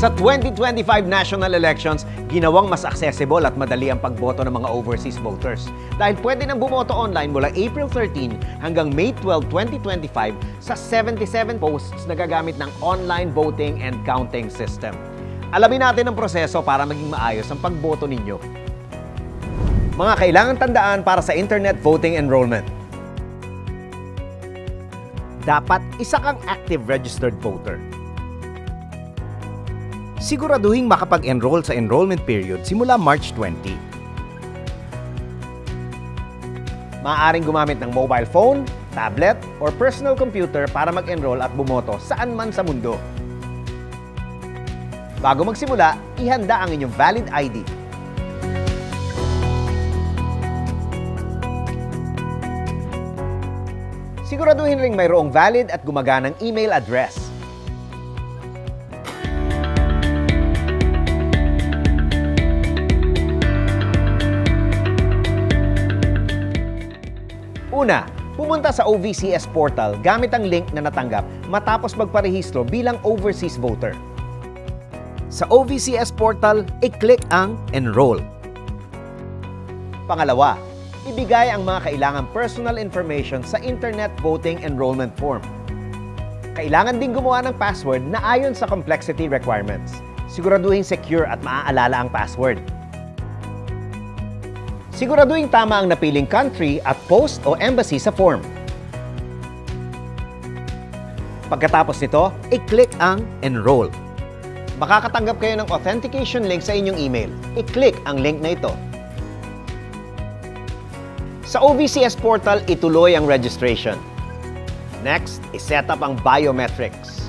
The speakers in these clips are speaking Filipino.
Sa 2025 national elections, ginawang mas accessible at madali ang pagboto ng mga overseas voters. Dahil pwede nang bumoto online mula April 13 hanggang May 12, 2025 sa 77 posts na gagamit ng online voting and counting system. Alamin natin ang proseso para maging maayos ang pagboto ninyo. Mga kailangan tandaan para sa internet voting enrollment. Dapat isa kang active registered voter. Siguraduhin makapag-enroll sa enrollment period simula March 20. Maaaring gumamit ng mobile phone, tablet, or personal computer para mag-enroll at bumoto saan man sa mundo. Bago magsimula, ihanda ang inyong valid ID. Siguraduhin ring mayroong valid at gumaganang email address. Una, pumunta sa OVCS portal gamit ang link na natanggap matapos magparehistro bilang overseas voter. Sa OVCS portal, i-click ang Enroll. Pangalawa, ibigay ang mga kailangang personal information sa Internet Voting Enrollment Form. Kailangan din gumawa ng password na ayon sa complexity requirements. Siguraduhin secure at maaalala ang password. Siguraduhin tama ang napiling country at post o embassy sa form. Pagkatapos nito, i-click ang Enroll. Makakatanggap kayo ng authentication link sa inyong email. I-click ang link na ito. Sa OVCS portal, ituloy ang registration. Next, i-set up ang biometrics.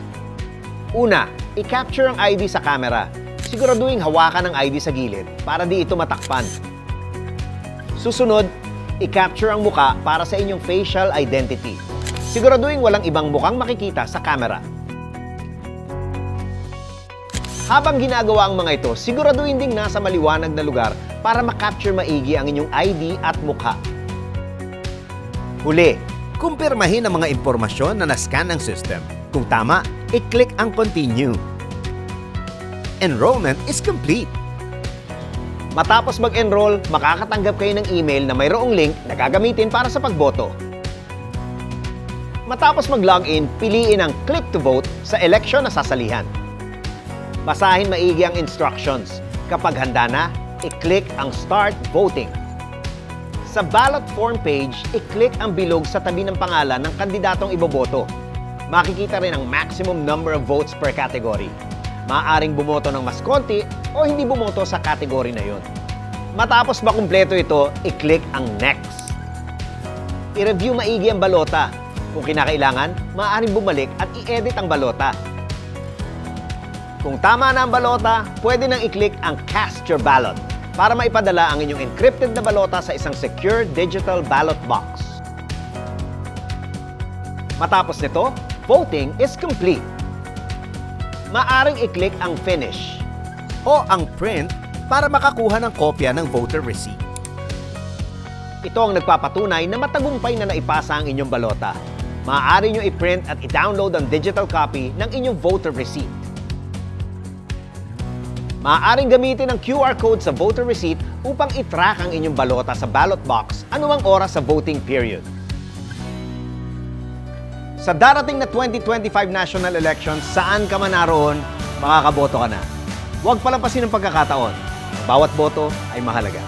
Una, i-capture ang ID sa camera. Siguraduhin hawakan ang ID sa gilid para di ito matakpan. Susunod, i-capture ang muka para sa inyong facial identity. Siguraduhin walang ibang mukhang makikita sa camera. Habang ginagawa ang mga ito, siguraduhin ding nasa maliwanag na lugar para makapture maigi ang inyong ID at mukha. Huli, kumpirmahin ang mga impormasyon na nascan ng system. Kung tama, i-click ang Continue. Enrollment is complete. Matapos mag-enroll, makakatanggap kayo ng email na mayroong link na gagamitin para sa pagboto. Matapos mag-login, piliin ang Click to Vote sa eleksyon na sasalihan. Basahin maigi ang instructions. Kapag handa na, i-click ang Start Voting. Sa ballot form page, i-click ang bilog sa tabi ng pangalan ng kandidatong iboboto. Makikita rin ang maximum number of votes per category. Maaaring bumoto ng mas konti o hindi bumoto sa category na yon. Matapos makumpleto ito, i-click ang Next. I-review maigi ang balota. Kung kinakailangan, maaaring bumalik at i-edit ang balota. Kung tama na ang balota, pwede nang i-click ang Cast Your Ballot para maipadala ang inyong encrypted na balota sa isang secure digital ballot box. Matapos nito, voting is complete. Maaring i-click ang Finish o ang Print para makakuha ng kopya ng voter receipt. Ito ang nagpapatunay na matagumpay na naipasa ang inyong balota. Maaari nyo i-print at i-download ang digital copy ng inyong voter receipt. Maaaring gamitin ang QR code sa voter receipt upang i-track ang inyong balota sa ballot box anumang oras sa voting period. Sa darating na 2025 national elections, saan ka man naroon, makakaboto ka na. Huwag palampasin ang pagkakataon. Bawat boto ay mahalaga.